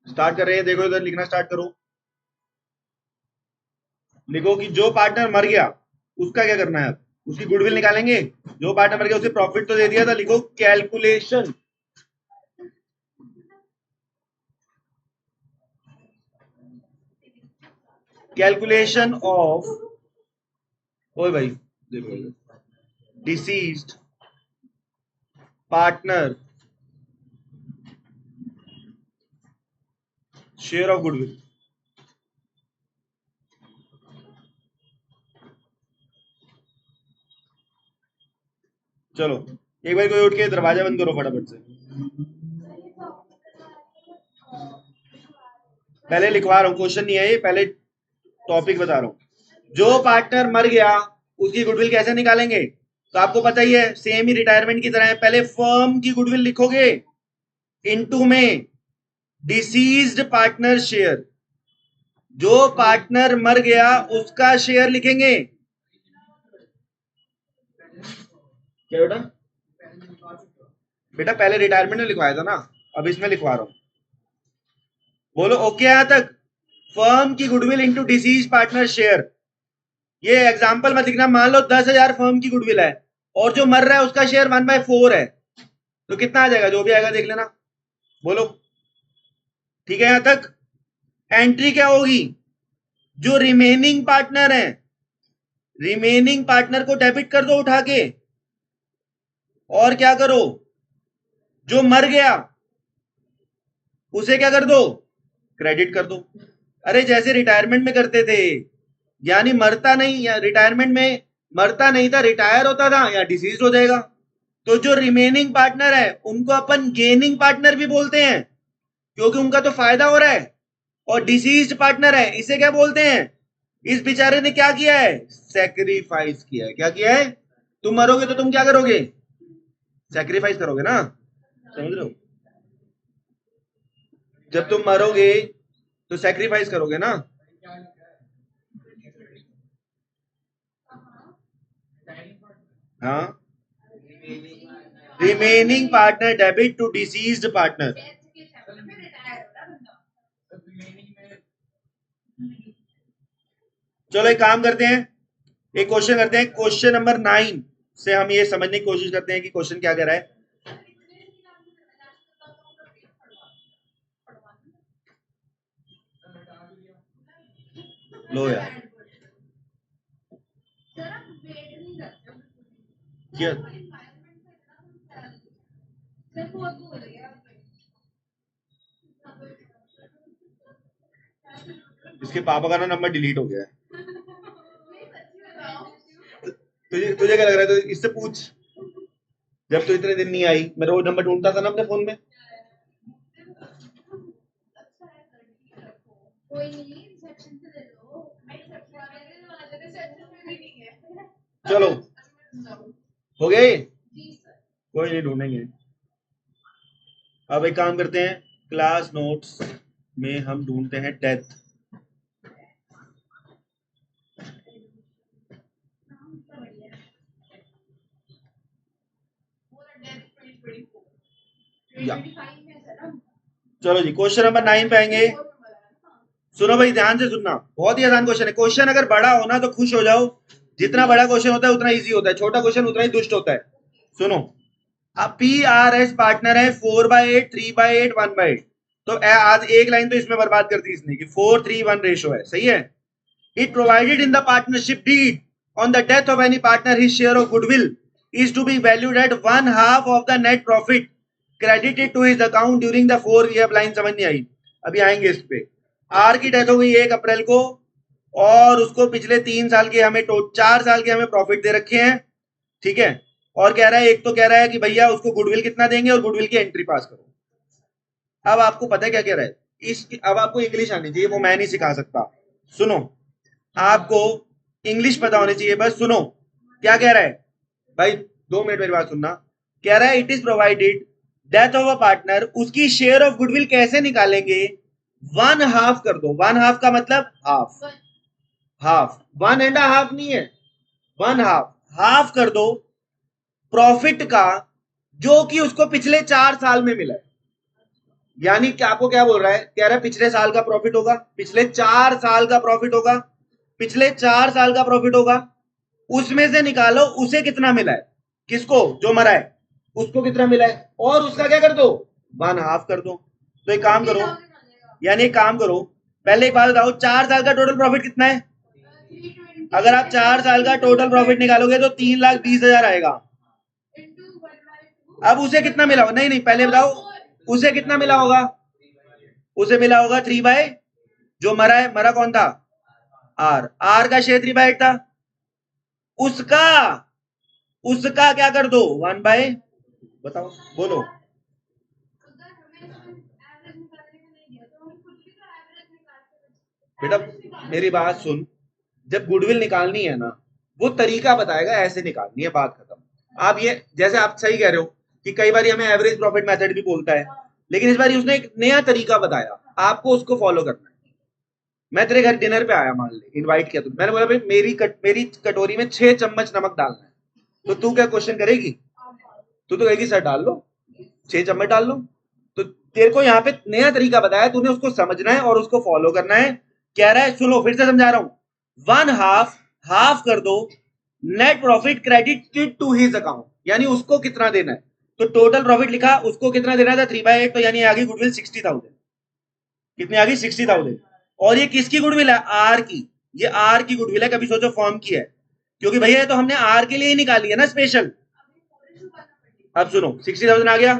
Start कर रहे हैं, देखो इधर लिखना स्टार्ट करो। लिखो कि जो पार्टनर मर गया उसका क्या करना है, अब उसकी गुडविल निकालेंगे। जो पार्टनर मर गया उसे प्रॉफिट तो दे दिया था, लिखो कैलकुलेशन, कैलकुलेशन ऑफ, ओए भाई देखो, deceased partner share of goodwill. चलो एक बार कोई उठ के दरवाजा बंद करो फटाफट से। पहले लिखवा रहा हूँ, क्वेश्चन नहीं है ये, पहले टॉपिक बता रहा हूँ। जो पार्टनर मर गया उसकी गुडविल कैसे निकालेंगे, तो आपको पता ही है, सेम ही रिटायरमेंट की तरह है। पहले फर्म की गुडविल लिखोगे, इनटू में डिसीज्ड पार्टनर शेयर, जो पार्टनर मर गया उसका शेयर लिखेंगे। क्या बेटा, बेटा पहले रिटायरमेंट में लिखवाया था ना, अब इसमें लिखवा रहा हूं। बोलो ओके यहां तक। फर्म की goodwill into disease partner share. ये एग्जाम्पल मत लिखना, मान लो 10,000 फर्म की गुडविल है और जो मर रहा है उसका शेयर 1/4 है, तो कितना आ जाएगा, जो भी आएगा देख लेना। बोलो ठीक है यहां तक। एंट्री क्या होगी, जो रिमेनिंग पार्टनर है, रिमेनिंग पार्टनर को डेबिट कर दो उठा के, और क्या करो, जो मर गया उसे क्या कर दो, क्रेडिट कर दो। अरे जैसे रिटायरमेंट में करते थे, यानी मरता नहीं, या रिटायरमेंट में मरता नहीं था, रिटायर होता था या डिसीज हो जाएगा। तो जो रिमेनिंग पार्टनर है उनको अपन गेनिंग पार्टनर भी बोलते हैं, क्योंकि उनका तो फायदा हो रहा है। और डिसीज पार्टनर है, इसे क्या बोलते हैं, इस बेचारे ने क्या किया है, सेक्रीफाइस किया है। क्या किया है, तुम मरोगे तो तुम क्या करोगे, सेक्रीफाइस करोगे ना, समझ रहे हो। जब तुम मरोगे तो सेक्रीफाइस करोगे ना। हाँ, remaining partner debit to deceased partner. चलो एक काम करते हैं, एक क्वेश्चन करते हैं, क्वेश्चन नंबर 9 से हम ये समझने की कोशिश करते हैं कि क्वेश्चन क्या कह रहा है। लो यार, क्या इसके पापा का ना नंबर डिलीट हो गया है। तुझे तुझे क्या लग रहा है, तो इससे पूछ, जब तो इतने दिन नहीं आई, मैं रोज नंबर ढूंढता था ना अपने फोन में। चलो हो गए, कोई नहीं, ढूंढेंगे। अब एक काम करते हैं, क्लास नोट्स में हम ढूंढते हैं डेथ। या चलो जी, क्वेश्चन नंबर 9 पे आएंगे। सुनो भाई ध्यान से सुनना, बहुत ही आसान क्वेश्चन है। क्वेश्चन अगर बड़ा हो ना तो खुश हो जाओ, जितना बड़ा क्वेश्चन होता है उतना इजी होता है, छोटा क्वेश्चन उतना ही दुष्ट होता है। सुनो, अब पी आर एस पार्टनर है 4/8, 3/8, 1/8। तो आज एक लाइन तो इसमें बर्बाद कर दी इसने कि 4:3:1 रेशो है, सही है। It provided in the partnership deed on the death of any partner his share of goodwill is to be valued at 1/2 of the net profit credited to his account during the 4 year. Line समझ नहीं आई, अभी आएंगे इस पे। Are की death हो गई 1 अप्रैल को, और उसको पिछले 3 साल के हमें 4 साल के हमें प्रॉफिट दे रखे हैं, ठीक है। और कह रहा है, एक तो कह रहा है कि भैया उसको गुडविल कितना देंगे और गुडविल की एंट्री पास करो। अब आपको पता है क्या कह रहा है, इस अब आपको इंग्लिश आनी चाहिए, वो मैं नहीं सिखा सकता। सुनो, आपको इंग्लिश पता होनी चाहिए, बस सुनो क्या कह रहा है भाई, 2 मिनट मेरी बात सुनना। कह रहा है it is provided, death of a partner, उसकी शेयर ऑफ गुडविल कैसे निकालेंगे, 1/2 कर दो। 1/2 का मतलब हाफ, हाफ 1.5 नहीं है, 1/2, हाफ कर दो प्रॉफिट का, जो कि उसको पिछले 4 साल में मिला है। यानी कि आपको क्या बोल रहा है, कह रहा है पिछले साल का प्रॉफिट होगा, पिछले 4 साल का प्रॉफिट होगा, पिछले 4 साल का प्रॉफिट होगा, उसमें से निकालो उसे कितना मिला है, किसको, जो मरा है उसको कितना मिला है, और उसका क्या कर दो, 1/2 कर दो। तो एक काम करो, यानी एक काम करो, पहले एक बात बताओ, 4 साल का टोटल प्रॉफिट कितना है? अगर आप 4 साल का टोटल प्रॉफिट निकालोगे तो 3,20,000 आएगा। अब उसे कितना मिला होगा, नहीं नहीं पहले बताओ, उसे कितना मिला होगा, उसे मिला होगा 3/, जो मरा है, मरा कौन था, आर का शेयर 3/8 था, उसका उसका क्या कर दो, 1/, बताओ बोलो। बेटा मेरी बात सुन, जब गुडविल निकालनी है ना, वो तरीका बताएगा, ऐसे निकालनी है, बात खत्म। आप ये, जैसे आप सही कह रहे हो कि कई बार हमें एवरेज प्रॉफिट मेथड भी बोलता है, लेकिन इस बार उसने एक नया तरीका बताया, आपको उसको फॉलो करना है। मैं तेरे घर डिनर पे आया, मान ले इनवाइट किया, तुम, मैंने बोला भाई मेरी कटोरी में 6 चम्मच नमक डालना है, तो तू क्या क्वेश्चन करेगी, तू तो कहेगी सर डाल लो, 6 चम्मच डाल लो। तो तेरे को यहाँ पे नया तरीका बताया, तूने उसको समझना है और उसको फॉलो करना है। कह रहा है, सुनो फिर से समझा रहा हूं, 1/2 हाफ कर दो, net profit credited to his account, यानी उसको कितना देना है, तो टोटल प्रॉफिट लिखा, उसको कितना देना था 3/8, तो यानी आगे गुडविल 60,000, कितनी आ गई 60,000। और ये किसकी गुडविल है, आर की, ये आर की गुडविल है, कभी सोचो फॉर्म की है, क्योंकि भैया ये तो हमने आर के लिए ही निकाली है ना स्पेशल। अब सुनो 60,000 आ गया,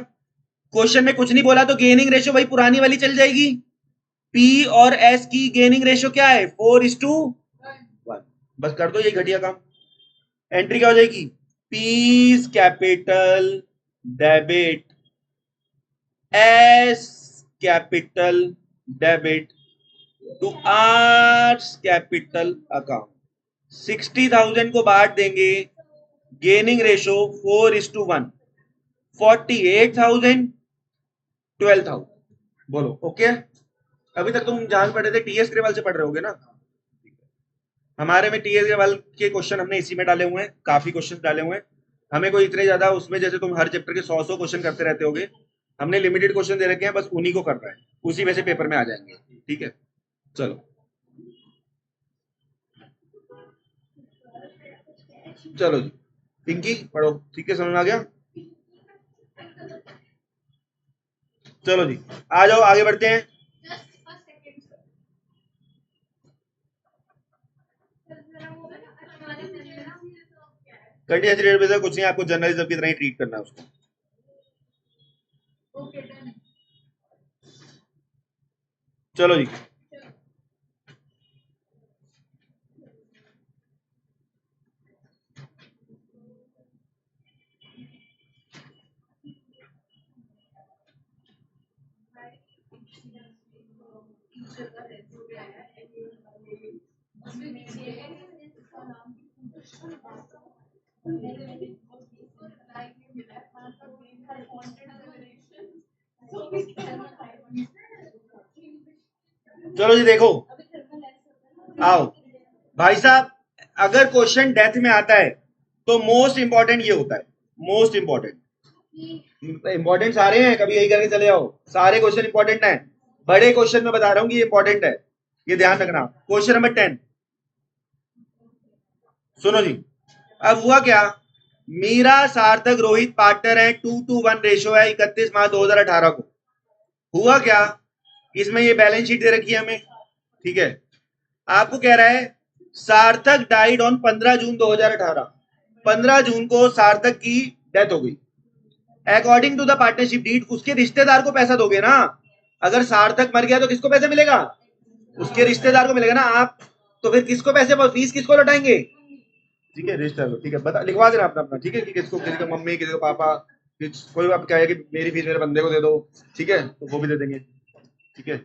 क्वेश्चन में कुछ नहीं बोला, तो गेनिंग रेशियो भाई पुरानी वाली चल जाएगी, पी और एस की गेनिंग रेशियो क्या है, 4:1, बस कर दो ये घटिया काम। एंट्री क्या हो जाएगी, P's capital debit S capital debit to R's capital account, 60,000 को बांट देंगे, गेनिंग रेशो 4:1, 48,000, 12,000, बोलो ओके। अभी तक तुम जहां पढ़ रहे थे टीएस ग्रेवाल से पढ़ रहे होगे ना, हमारे में टीएस ग्रेवाल के क्वेश्चन हमने इसी में डाले हुए हैं, काफी क्वेश्चन डाले हुए हैं, हमें कोई इतने ज्यादा उसमें, जैसे तुम हर चैप्टर के 100 क्वेश्चन करते रहते होगे, हमने लिमिटेड क्वेश्चन दे रखे हैं, बस उन्हीं को करना है, उसी में से पेपर में आ जाएंगे, ठीक है। चलो चलो जी, पिंकी पढ़ो, ठीक है, समझ में आ गया। चलो जी, आ जाओ आगे बढ़ते हैं। कंटिन्यूस रेट बेस कुछ नहीं, आपको जर्नलिज्म की तरह ही ट्रीट करना है उसको। चलो जी, चलो जी देखो, आओ भाई साहब, अगर क्वेश्चन डेथ में आता है तो मोस्ट इंपॉर्टेंट ये होता है, मोस्ट इंपॉर्टेंट सारे हैं, कभी यही करके चले जाओ, सारे क्वेश्चन इंपॉर्टेंट हैं, बड़े क्वेश्चन में बता रहा हूं कि ये इंपॉर्टेंट है, ये ध्यान रखना। क्वेश्चन नंबर 10, सुनो जी, अब हुआ क्या, मीरा सार्थक रोहित पार्टनर है, 2:1 रेशो है 31 मार्च 2018 को। हुआ क्या, इसमें ये बैलेंस शीट दे रखी है हमें, ठीक है, आपको कह रहा है सार्थक डाइड ऑन 15 जून 2018, 15 जून को सार्थक की डेथ हो गई, according to the partnership deed, उसके रिश्तेदार को पैसा दोगे ना, अगर सार्थक मर गया तो किसको पैसे मिलेगा, उसके रिश्तेदार को मिलेगा ना, आप तो फिर किसको पैसे, फीस किसको लौटाएंगे, ठीक है रिश्तेदार को, ठीक है बता, लिखवा देना अपना अपना, ठीक है, कि किसको, किसी को मम्मी, किसी को पापा, कोई आप क्या है कि मेरी फीस मेरे बंदे को दे दो, ठीक है, तो वो भी दे देंगे, ठीक है।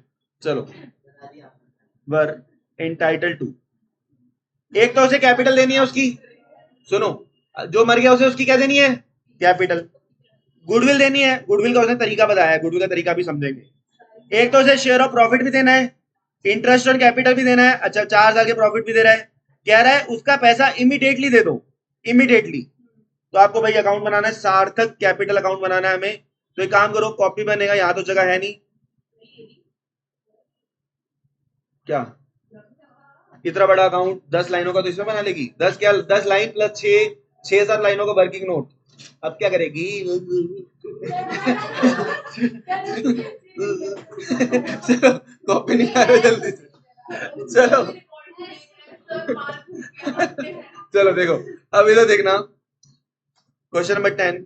चलो, वर एंटाइटल टू, एक तो उसे कैपिटल देनी है उसकी, सुनो, जो मर गया उसे उसकी क्या देनी है, कैपिटल, गुडविल देनी है, गुडविल का उसने तरीका बताया है, गुडविल का तरीका भी समझेंगे, एक तो उसे शेयर ऑफ प्रॉफिट भी देना है, इंटरेस्ट ऑन कैपिटल भी देना है, अच्छा 4 साल के प्रॉफिट भी दे रहा है, कह रहा है उसका पैसा इमीडिएटली दे दो, इमीडिएटली, तो आपको भाई अकाउंट बनाना है, सार्थक कैपिटल अकाउंट बनाना है हमें, तो एक काम करो, कॉपी बनेगा, यहाँ तो जगह है नहीं, क्या इतना बड़ा अकाउंट 10 लाइनों का तो इसमें बना लेगी। 10 क्या, 10 लाइन प्लस 6-7 लाइनों का वर्किंग नोट। अब क्या करेगी? चलो कॉपी निकालो जल्दी से। चलो चलो देखो, अब इधर देखना, क्वेश्चन नंबर 10।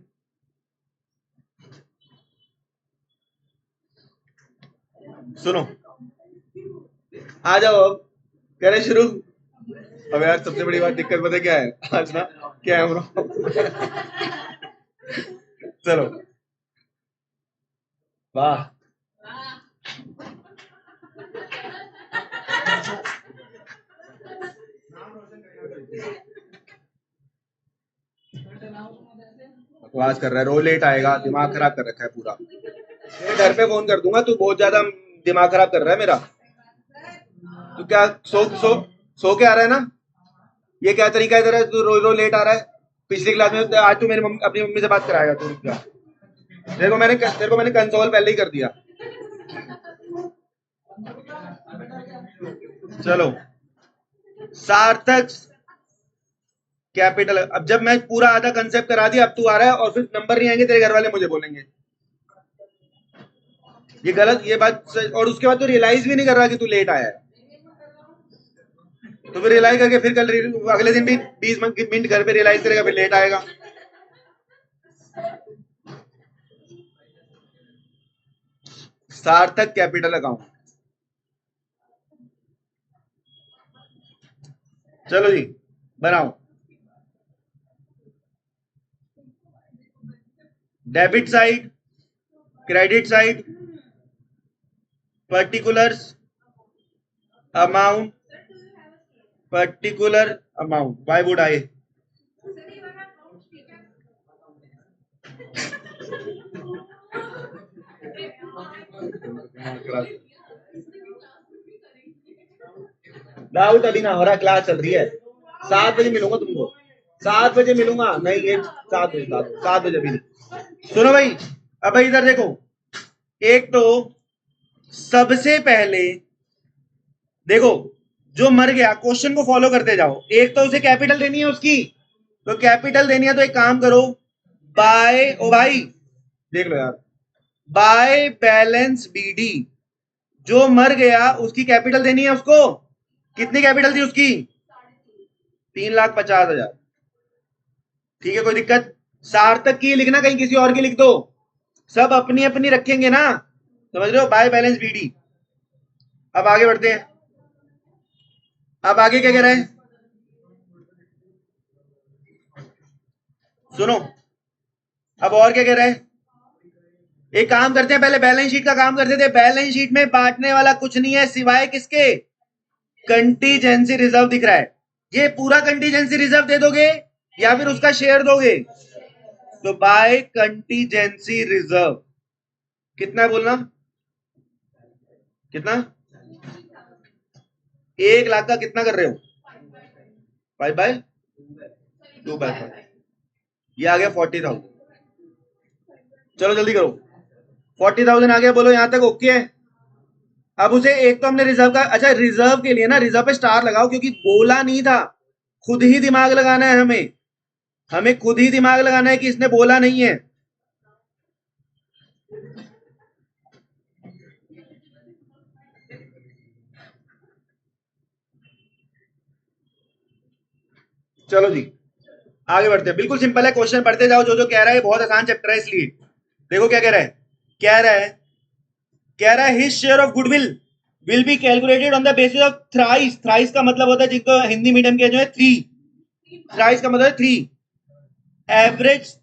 सुनो, आ जाओ अब करें शुरू। अब यार सबसे बड़ी बात, दिक्कत पता क्या है आज ना, कैमरा। चलो वाह, बकवास कर रहा है, रो लेट आएगा, दिमाग खराब कर रखा है पूरा। मैं घर पे फोन कर दूंगा, तू बहुत ज्यादा दिमाग खराब कर रहा है मेरा। तू क्या सो के आ रहा है ना? ये क्या तरीका है तेरा, तू रोज रोज लेट आ रहा है? पिछली क्लास में आज तू मेरी अपनी मम्मी से बात कराएगा तू, रुक जा। तेरे को मैंने कंसोल पहले ही कर दिया। चलो, सार्थक कैपिटल। अब जब मैं पूरा आधा कंसेप्ट करा दिया, अब तू आ रहा है और फिर नंबर नहीं आएंगे, तेरे घर वाले मुझे बोलेंगे ये गलत, ये बात और उसके बाद तो रियलाइज भी नहीं कर रहा कि तू लेट आया है। तो फिर रियलाइज करके फिर कल अगले दिन भी 20 मिनट घर पे रियलाइज करेगा, फिर लेट आएगा। सार्थक कैपिटल अकाउंट। चलो जी बनाओ। Debit side, credit side, particulars, amount, particular amount. Why would I? Doubt अभी ना हो रहा, क्लास चल रही है। 7 बजे मिलूंगा तुमको, 7 बजे मिलूंगा। नहीं ये 7 बजे, 7 बजे भी नहीं। सुनो भाई, अब भाई इधर देखो, एक तो सबसे पहले देखो, जो मर गया क्वेश्चन को फॉलो करते जाओ। एक तो उसे कैपिटल देनी है उसकी, तो कैपिटल देनी है तो एक काम करो, बाय, ओ भाई देख लो यार, बाय बैलेंस बीडी। जो मर गया उसकी कैपिटल देनी है उसको। कितनी कैपिटल थी उसकी? 3,50,000। ठीक है, कोई दिक्कत? सार्थक की लिखना, कहीं किसी और की लिख दो, सब अपनी अपनी रखेंगे ना, समझ रहे हो? By balance BD. अब आगे बढ़ते हैं। अब आगे क्या कह रहा है, सुनो। अब और क्या कह रहा है, एक काम करते हैं, पहले बैलेंस शीट का काम करते थे। बैलेंस शीट में बांटने वाला कुछ नहीं है सिवाय किसके? कंटीजेंसी रिजर्व दिख रहा है। ये पूरा कंटीजेंसी रिजर्व दे दोगे या फिर उसका शेयर दोगे? तो बाय कंटीजेंसी रिजर्व कितना है बोलना? कितना? 1,00,000 का कितना कर रहे हो? 5/2/5। ये आ गया 40,000। चलो जल्दी करो, 40,000 आ गया, बोलो यहां तक ओके है? अब उसे एक तो हमने रिजर्व का, अच्छा रिजर्व के लिए ना रिजर्व पे स्टार लगाओ, क्योंकि बोला नहीं था। खुद ही दिमाग लगाना है हमें, हमें खुद ही दिमाग लगाना है कि इसने बोला नहीं है। चलो जी आगे बढ़ते हैं। बिल्कुल सिंपल है, क्वेश्चन पढ़ते जाओ, जो जो कह रहा है बहुत आसान चैप्टर है इसलिए। देखो क्या कह रहा है, his share of goodwill will be calculated on the basis of thrice. Thrice का मतलब होता है, जिनको हिंदी मीडियम के जो है 3, थ्राइस का मतलब है 3, average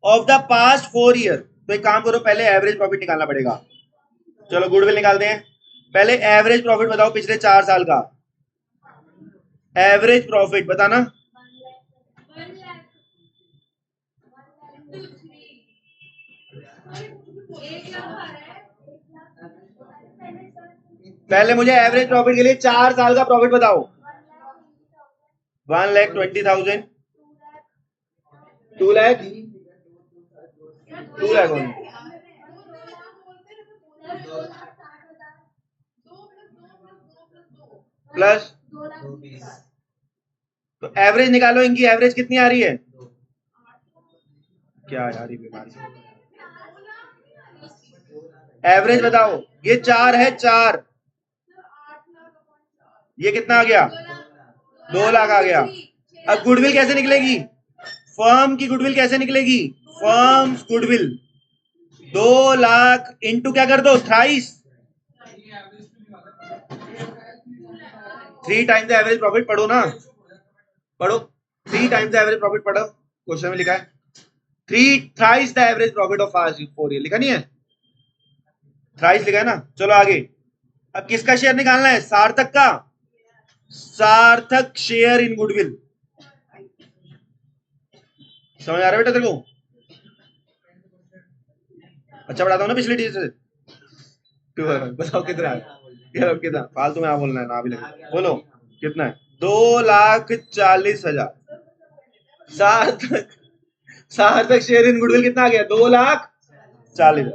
of the past 4 year. तो एक काम करो, पहले एवरेज प्रॉफिट निकालना पड़ेगा। चलो गुडविल निकालते हैं। पहले एवरेज प्रॉफिट बताओ पिछले 4 साल का। एवरेज प्रॉफिट बताना। पहले मुझे एवरेज प्रॉफिट के लिए 4 साल का प्रॉफिट बताओ। 1,20,000, 2,00,000, 2,00,000। प्लस, तो एवरेज निकालो, इनकी एवरेज कितनी आ रही है? क्या यार ये बीमारी, एवरेज बताओ। ये 4 है, 4, ये कितना आ गया? 2 लाख आ गया। अब गुडविल कैसे निकलेगी? फर्म की गुडविल कैसे निकलेगी? फर्म गुडविल 2 लाख इंटू क्या कर दो, thrice 3 times the average profit. पढ़ो ना, पढ़ो, 3 टाइम्स द एवरेज प्रॉफिट पढ़ो, क्वेश्चन में लिखा है 3 thrice the average profit of fast 4 year, लिखा नहीं है? थ्राइस लिखा है ना। चलो आगे, अब किसका शेयर निकालना है? सार्थक का। सार्थक शेयर इन गुडविल, समझ आ रहा है बेटा तेरे को? अच्छा पढ़ाता हूँ ना पिछले टीचर से। बताओ कितना है? कितना फालतू में आप बोलना है ना भी लगे, बोलो कितना है? 2,40,000। सार्थक, सार्थक शेयर इन गुडविल कितना आ गया? 2,40,000।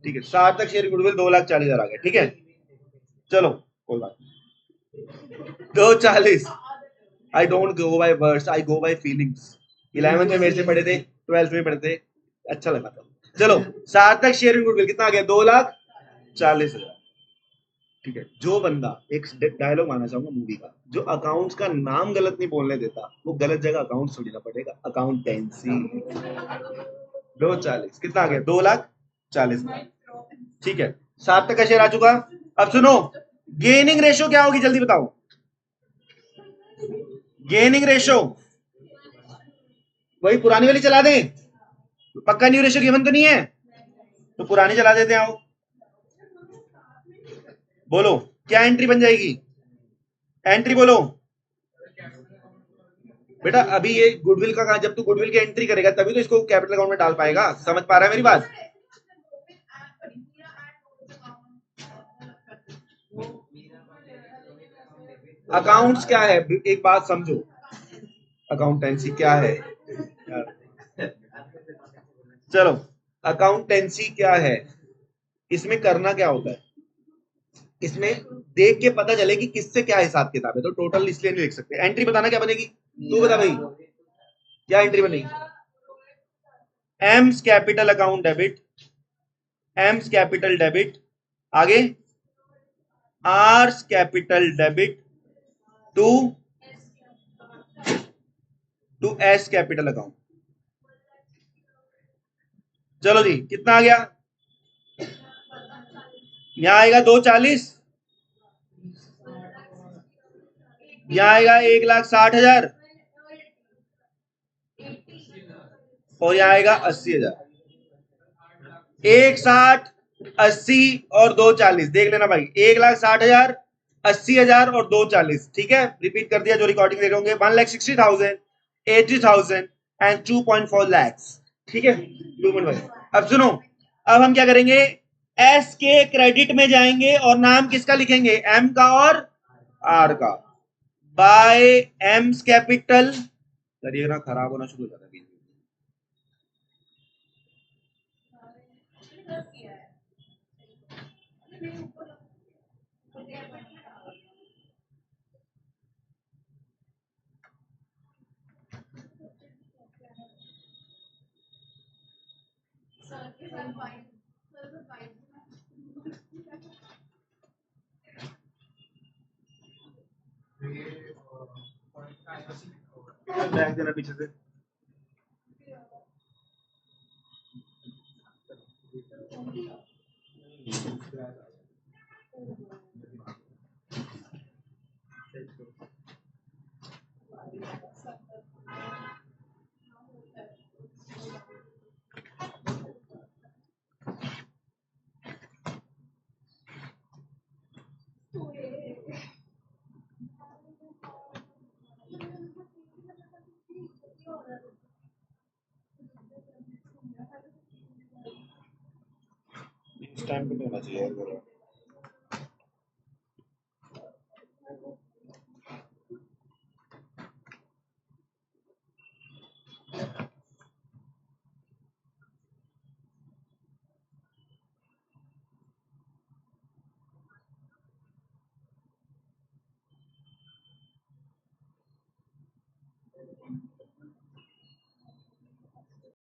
ठीक है, सार्थक शेयर इन गुडविल 2,40,000 आ गया। ठीक है, चलो कोई बात, 2,40। I don't go by words, I go by feelings. 11th में मेरे से पढ़े थे, 12th में पढ़े थे, अच्छा लगा था। चलो, सार्थक शेयर इन गुडविल कितना आ गया? 2,40,000। ठीक है, जो बंदा, एक डायलॉग मानना चाहूंगा मूवी का, जो अकाउंट्स का नाम गलत नहीं बोलने देता, वो गलत जगह अकाउंट सुनना पड़ेगा। अकाउंटेंसी 2,40 कितना आ गया? 2,40,000। ठीक है, सार्थक का शेयर आ चुका। अब सुनो, गेनिंग रेशो क्या होगी, जल्दी बताओ। गेनिंग रेशो वही पुरानी वाली चला दें? पक्का न्यू रेशो गिवन तो नहीं है, तो पुरानी चला देते हैं। आओ बोलो, क्या एंट्री बन जाएगी? एंट्री बोलो बेटा। अभी ये गुडविल का कहा, जब तू गुडविल की एंट्री करेगा तभी तो इसको कैपिटल अकाउंट में डाल पाएगा। समझ पा रहा है मेरी बात? अकाउंट्स क्या है, एक बात समझो, अकाउंटेंसी क्या है? चलो, अकाउंटेंसी क्या है, इसमें करना क्या होता है? इसमें देख के पता चले कि किससे क्या हिसाब किताब है, तो टोटल इसलिए नहीं लिख सकते। एंट्री बताना क्या बनेगी, तू बता भाई, क्या एंट्री बनेगी? M's capital account debit, M's capital debit, आगे R's capital debit to S capital account. चलो जी, कितना आ गया? यहां आएगा 2,40, यहां आएगा 1,60,000, और यहां आएगा 80,000। 1,60, 80 और 2,40, देख लेना भाई, 1,60,000, 80,000 और 2,40। ठीक है, रिपीट कर दिया, जो रिकॉर्डिंग देख रहे होंगे। 1,60,000, 80,000 एंड 2.4 लैक्स। ठीक है, 2.5। अब सुनो, अब हम क्या करेंगे, एस के क्रेडिट में जाएंगे और नाम किसका लिखेंगे? एम का और आर का। बाय एम्स कैपिटल, करिए ना, खराब होना शुरू हो जाता है। बैग देना पीछे से। इस टाइम पे नहीं होना चाहिए।